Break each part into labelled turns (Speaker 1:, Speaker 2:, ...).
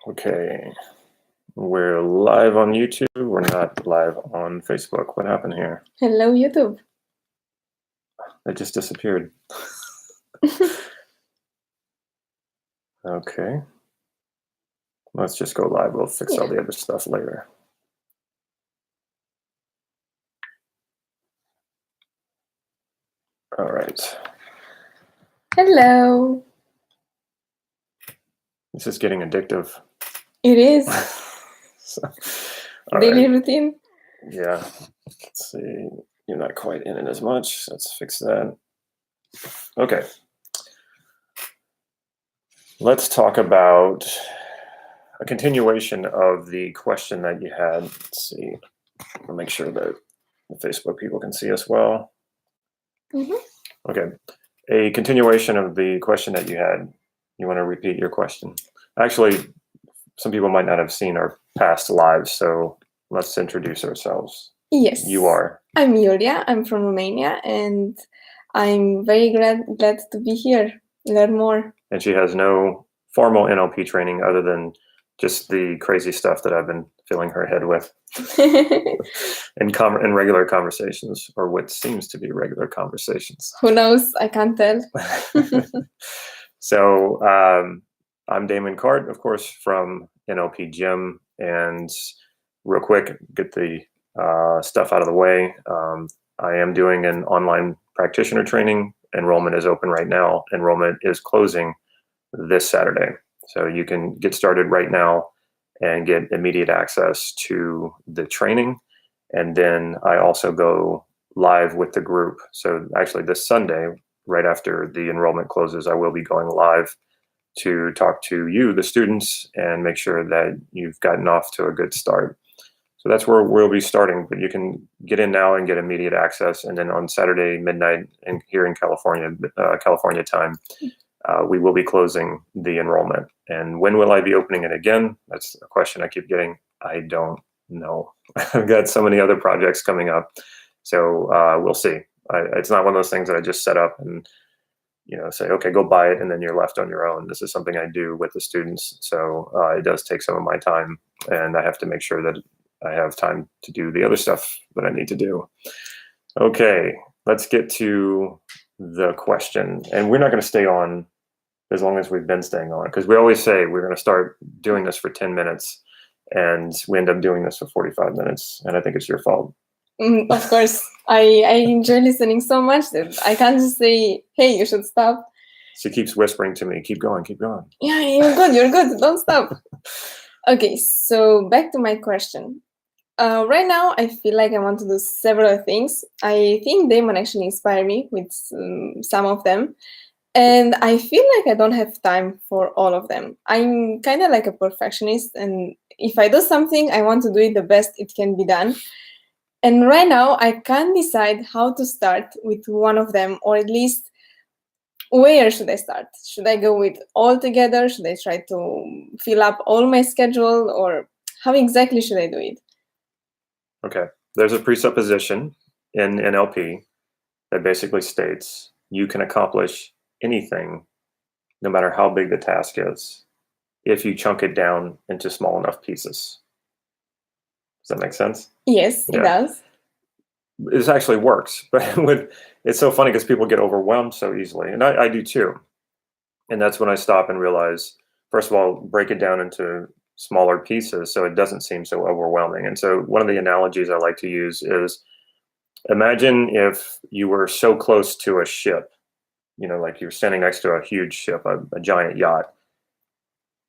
Speaker 1: Okay, we're live on YouTube. We're not live on Facebook. What happened here?
Speaker 2: Hello, YouTube.
Speaker 1: It just disappeared. Okay. Let's just go live. We'll fix all the other stuff later. All right.
Speaker 2: Hello.
Speaker 1: This is getting addictive.
Speaker 2: It is. Daily routine.
Speaker 1: Yeah. Let's see. You're not quite in it as much. Let's fix that. Okay. Let's talk about a continuation of the question that you had. Let's see. I'll make sure that the Facebook people can see us well. Okay. A continuation of the question that you had. You want to repeat your question? Actually, some people might not have seen our past lives, so let's introduce ourselves.
Speaker 2: Yes.
Speaker 1: You are?
Speaker 2: I'm Yulia. I'm from Romania, and I'm very glad to be here, learn more.
Speaker 1: And she has no formal NLP training other than just the crazy stuff that I've been filling her head with in regular conversations, or what seems to be regular conversations.
Speaker 2: Who knows? I can't tell.
Speaker 1: So I'm Damon, of course, from NLP Gym. And real quick, get the stuff out of the way. I am doing an online practitioner training. Enrollment is open right now. Enrollment is closing this Saturday. So you can get started right now and get immediate access to the training. And then I also go live with the group. So actually this Sunday, right after the enrollment closes, I will be going live to talk to you, the students, and make sure that you've gotten off to a good start. So that's where we'll be starting, but you can get in now and get immediate access. And then on Saturday midnight, and here in California time, we will be closing the enrollment. And when will I be opening it again? That's a question I keep getting. I don't know. I've got so many other projects coming up. So we'll see. It's not one of those things that I just set up and say, okay, go buy it, and then you're left on your own. This is something I do with the students. So it does take some of my time, and I have to make sure that I have time to do the other stuff that I need to do. Okay, let's get to the question. And we're not going to stay on as long as we've been staying on, because we always say we're going to start doing this for 10 minutes, and we end up doing this for 45 minutes. And I think it's your fault.
Speaker 2: Of course, I enjoy listening so much that I can't just say, hey, you should stop.
Speaker 1: She keeps whispering to me, keep going, keep going.
Speaker 2: Yeah, you're good, don't stop. Okay, so back to my question. Right now, I feel like I want to do several things. I think Damon actually inspired me with some of them. And I feel like I don't have time for all of them. I'm kind of like a perfectionist. And if I do something, I want to do it the best it can be done. And right now, I can't decide how to start with one of them, or at least where should I start? Should I go with all together? Should I try to fill up all my schedule, or how exactly should I do it?
Speaker 1: Okay, there's a presupposition in NLP that basically states you can accomplish anything, no matter how big the task is, if you chunk it down into small enough pieces. Does that make sense?
Speaker 2: Yes, it does.
Speaker 1: This actually works, but it's so funny because people get overwhelmed so easily, and I do too. And that's when I stop and realize, first of all, break it down into smaller pieces so it doesn't seem so overwhelming. And so one of the analogies I like to use is, imagine if you were so close to a ship, like you're standing next to a huge ship, a giant yacht,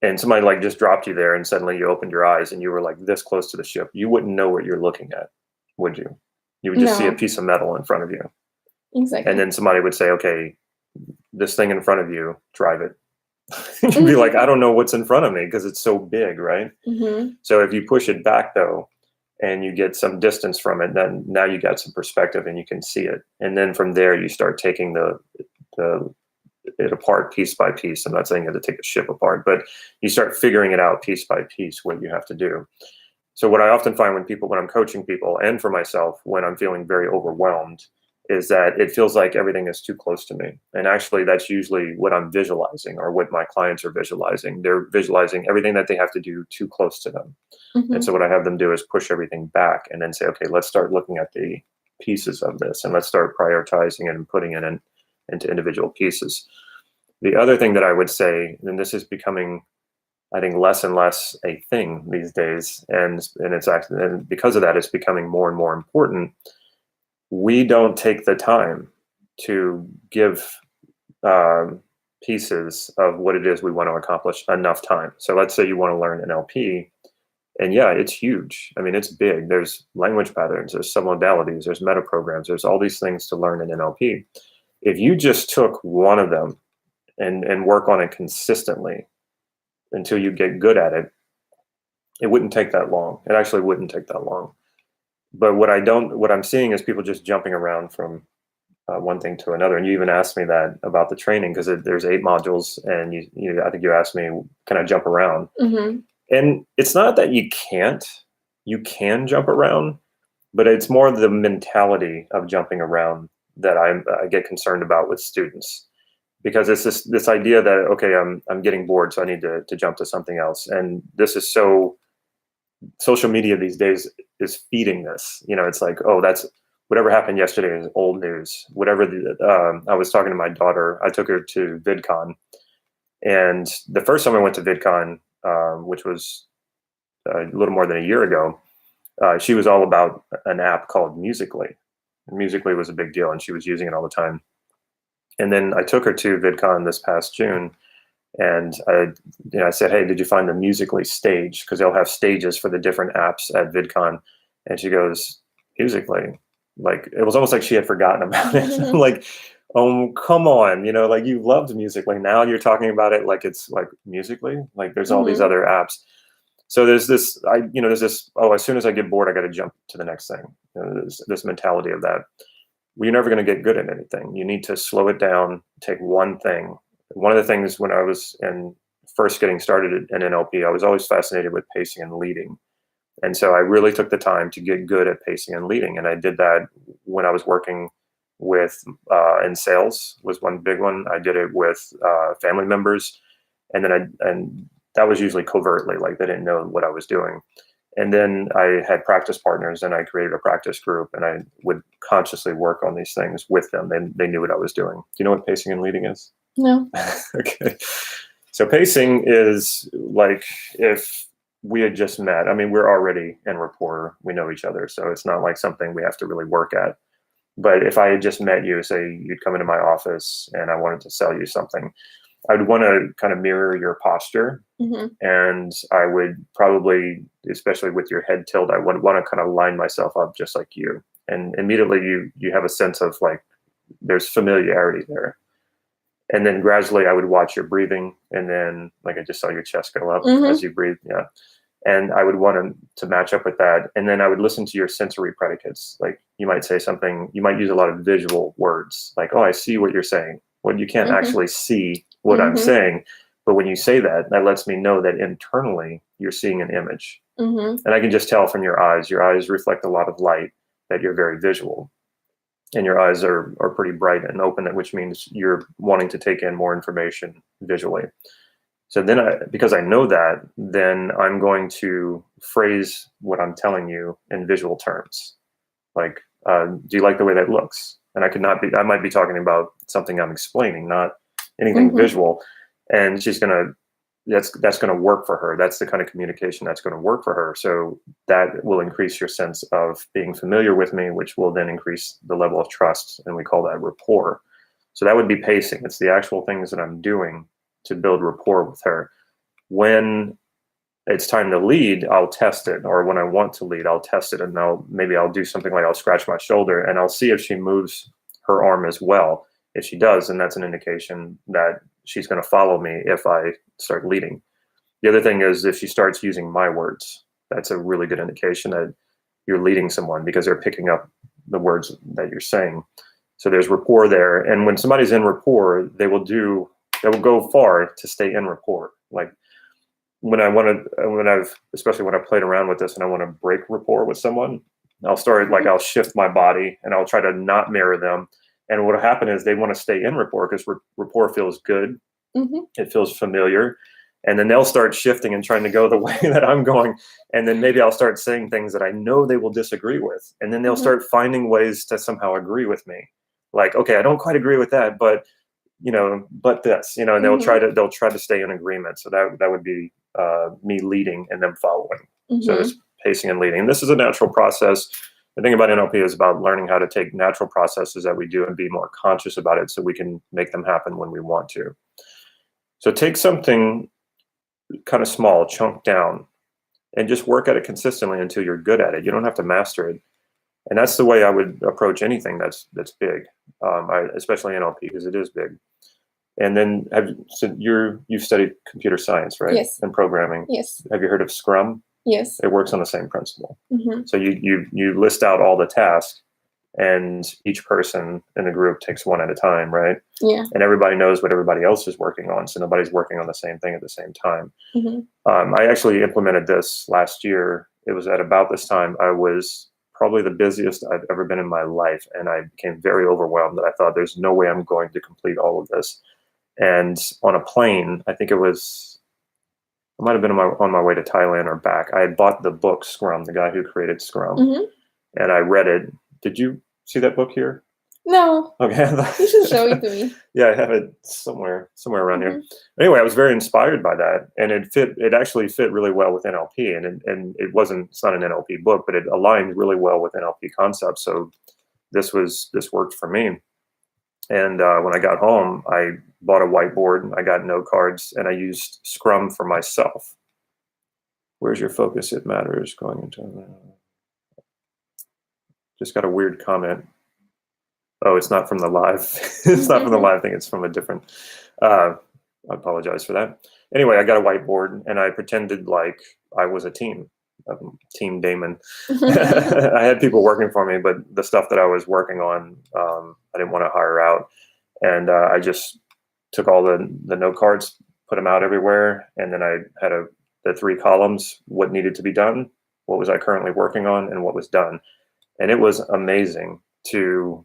Speaker 1: and somebody like just dropped you there and suddenly you opened your eyes and you were like this close to the ship. You wouldn't know what you're looking at, would you? You would just see a piece of metal in front of you.
Speaker 2: Exactly.
Speaker 1: And then somebody would say, okay, this thing in front of you, drive it. You'd be like, I don't know what's in front of me because it's so big, right? So if you push it back though, and you get some distance from it, then now you got some perspective and you can see it. And then from there, you start taking it apart piece by piece. I'm not saying you have to take a ship apart, but you start figuring it out piece by piece, what you have to do. So what I often find when I'm coaching people, and for myself, when I'm feeling very overwhelmed, is that it feels like everything is too close to me. And actually, that's usually what I'm visualizing, or what my clients are visualizing. They're visualizing everything that they have to do too close to them. And so what I have them do is push everything back and then say, okay, let's start looking at the pieces of this, and let's start prioritizing it and putting it into individual pieces. The other thing that I would say, and this is becoming, I think, less and less a thing these days, and it's actually, and because of that, it's becoming more and more important. We don't take the time to give pieces of what it is we want to accomplish enough time. So let's say you want to learn NLP, and yeah, it's huge. I mean, it's big. There's language patterns, there's submodalities, there's meta programs, there's all these things to learn in NLP. If you just took one of them and work on it consistently until you get good at it, it wouldn't take that long. It actually wouldn't take that long. But what I'm seeing is people just jumping around from one thing to another. And you even asked me that about the training, because there's 8 modules, and I think you asked me, can I jump around? And it's not that you can't. You can jump around, but it's more the mentality of jumping around that I get concerned about with students, because it's this idea that, okay, I'm getting bored, so I need to jump to something else. And this is so, social media these days is feeding this. It's like, oh, that's whatever happened yesterday is old news. Whatever I was talking to my daughter, I took her to VidCon, and the first time I went to VidCon, which was a little more than a year ago, she was all about an app called Musical.ly. Musical.ly was a big deal, and she was using it all the time. And then I took her to VidCon this past June, and I said, hey, did you find the Musical.ly stage? Because they'll have stages for the different apps at VidCon. And she goes, Musical.ly? Like, it was almost like she had forgotten about it. I'm like, oh, come on, like, you loved Musical.ly. Now you're talking about it like it's like Musical.ly. Like, there's all these other apps. So there's this, oh, as soon as I get bored, I got to jump to the next thing. This mentality of that. Well, you're never going to get good at anything. You need to slow it down, take one thing. One of the things when I was first getting started in NLP, I was always fascinated with pacing and leading. And so I really took the time to get good at pacing and leading. And I did that when I was working with, in sales was one big one. I did it with family members. And then that was usually covertly, like they didn't know what I was doing. And then I had practice partners, and I created a practice group, and I would consciously work on these things with them. They knew what I was doing. Do you know what pacing and leading is?
Speaker 2: No.
Speaker 1: Okay. So pacing is like, if we had just met, I mean, we're already in rapport. We know each other. So it's not like something we have to really work at. But if I had just met you, say you'd come into my office and I wanted to sell you something, I'd want to kind of mirror your posture. And I would probably, especially with your head tilt, I would want to kind of line myself up just like you. And immediately you have a sense of like, there's familiarity there. And then gradually I would watch your breathing. And then, like, I just saw your chest go up as you breathe. Yeah. And I would want to match up with that. And then I would listen to your sensory predicates. Like, you might say something, you might use a lot of visual words, like, oh, I see what you're saying. Well, you can't actually see what I'm saying. But when you say that, that lets me know that internally you're seeing an image. And I can just tell from your eyes reflect a lot of light, that you're very visual. And your eyes are pretty bright and open, which means you're wanting to take in more information visually. So then because I know that, then I'm going to phrase what I'm telling you in visual terms. Like, do you like the way that looks? And I might be talking about something I'm explaining, not anything visual. And that's going to work for her. That's the kind of communication that's going to work for her. So that will increase your sense of being familiar with me, which will then increase the level of trust. And we call that rapport. So that would be pacing. It's the actual things that I'm doing to build rapport with her. When it's time to lead, I'll test it. Or when I want to lead, I'll test it. And maybe I'll do something like, I'll scratch my shoulder and I'll see if she moves her arm as well. If she does, then that's an indication that she's going to follow me if I start leading. The other thing is, if she starts using my words, that's a really good indication that you're leading someone, because they're picking up the words that you're saying. So there's rapport there. And when somebody's in rapport, they will go far to stay in rapport. Like, especially when I've played around with this and I want to break rapport with someone, I'll start, like, I'll shift my body and I'll try to not mirror them. And what'll happen is they want to stay in rapport because rapport feels good. It feels familiar. And then they'll start shifting and trying to go the way that I'm going. And then maybe I'll start saying things that I know they will disagree with. And then they'll start finding ways to somehow agree with me. Like, okay, I don't quite agree with that, but but this, and they'll try to stay in agreement. So that would be me leading and them following. So it's pacing and leading. And this is a natural process. The thing about NLP is about learning how to take natural processes that we do and be more conscious about it so we can make them happen when we want to. So take something kind of small, chunk down, and just work at it consistently until you're good at it. You don't have to master it. And that's the way I would approach anything that's big, especially NLP, because it is big. And then you've studied computer science, right?
Speaker 2: Yes.
Speaker 1: And programming.
Speaker 2: Yes.
Speaker 1: Have you heard of Scrum?
Speaker 2: Yes.
Speaker 1: It works on the same principle. So you list out all the tasks, and each person in the group takes one at a time, right?
Speaker 2: Yeah.
Speaker 1: And everybody knows what everybody else is working on, so nobody's working on the same thing at the same time. I actually implemented this last year. It was at about this time. I was probably the busiest I've ever been in my life, and I became very overwhelmed that I thought there's no way I'm going to complete all of this. And on a plane, I think I might have been on my way to Thailand or back. I had bought the book Scrum, the guy who created Scrum, and I read it. Did you see that book here?
Speaker 2: No.
Speaker 1: Okay.
Speaker 2: You should show it to me.
Speaker 1: Yeah, I have it somewhere around here. Anyway, I was very inspired by that, and it actually fit really well with NLP, and it's not an NLP book, but it aligned really well with NLP concepts. So this worked for me. And when I got home, I bought a whiteboard, I got note cards, and I used Scrum for myself. Where's your focus? It matters. Going into just got a weird comment. Oh, it's not from the live. It's not from the live thing. It's from a different. I apologize for that. Anyway, I got a whiteboard and I pretended like I was a team. Team Damon. I had people working for me, but the stuff that I was working on, I didn't want to hire out. And I just took all the note cards, put them out everywhere. And then I had the 3 columns, what needed to be done, what was I currently working on, and what was done. And it was amazing to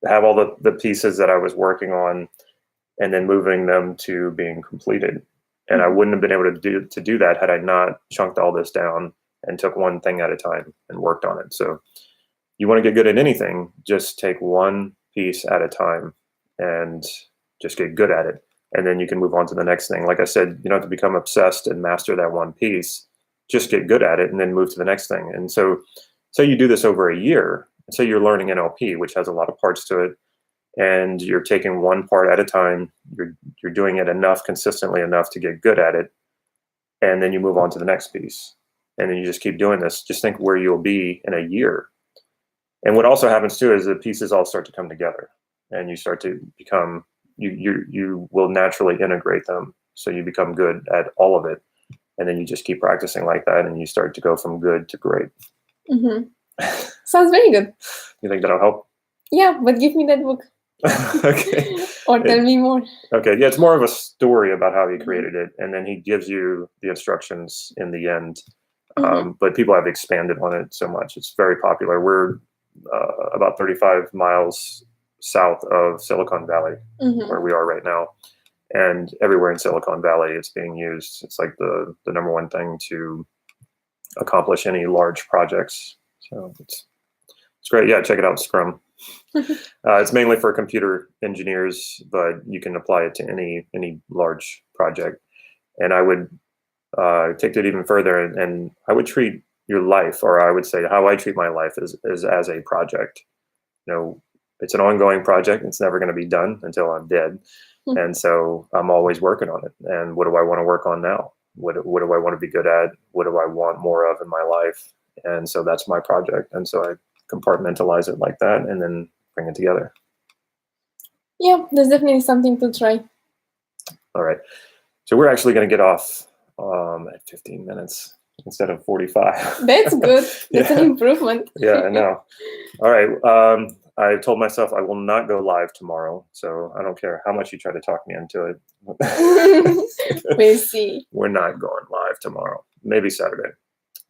Speaker 1: have all the pieces that I was working on and then moving them to being completed. And I wouldn't have been able to do that had I not chunked all this down and took one thing at a time and worked on it. So you want to get good at anything, just take one piece at a time and just get good at it. And then you can move on to the next thing. Like I said, you don't have to become obsessed and master that one piece. Just get good at it and then move to the next thing. And so you do this over a year. Say you're learning NLP, which has a lot of parts to it, and you're taking one part at a time. You're doing it consistently enough to get good at it, and then you move on to the next piece, and then you just keep doing this. Just think where you'll be in a year. And what also happens too is the pieces all start to come together, and you start to become you will naturally integrate them, so you become good at all of it, and then you just keep practicing like that, and you start to go from good to great.
Speaker 2: Sounds very good.
Speaker 1: You think that'll help?
Speaker 2: Yeah, but give me that book.
Speaker 1: Okay.
Speaker 2: Or tell me more.
Speaker 1: Okay. Yeah, it's more of a story about how he created it, and then he gives you the instructions in the end. But people have expanded on it so much. It's very popular. We're about 35 miles south of Silicon Valley, where we are right now. And everywhere in Silicon Valley, it's being used. It's like the number one thing to accomplish any large projects. So it's great. Yeah, check it out, Scrum. It's mainly for computer engineers, but you can apply it to any large project. And I would take it even further, and I would treat your life, or I would say how I treat my life is as a project. It's an ongoing project. It's never going to be done until I'm dead. And so I'm always working on it. And what do I want to work on now? What do I want to be good at? What do I want more of in my life? And so that's my project. And so I compartmentalize it like that and then bring it together.
Speaker 2: Yeah, there's definitely something to try.
Speaker 1: All right. So we're actually going to get off at 15 minutes instead of 45.
Speaker 2: That's good. That's an improvement.
Speaker 1: Yeah, I know. All right. I told myself I will not go live tomorrow, so I don't care how much you try to talk me into it.
Speaker 2: We'll see.
Speaker 1: We're not going live tomorrow. Maybe Saturday.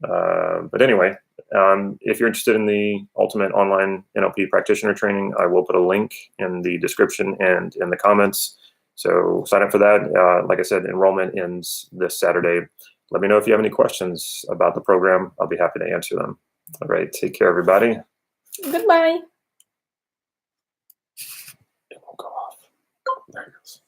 Speaker 1: But anyway, If you're interested in the Ultimate Online NLP Practitioner Training, I will put a link in the description and in the comments. So sign up for that. Like I said, enrollment ends this Saturday. Let me know if you have any questions about the program. I'll be happy to answer them. All right, take care, everybody.
Speaker 2: Goodbye.
Speaker 1: It won't go off. There it goes.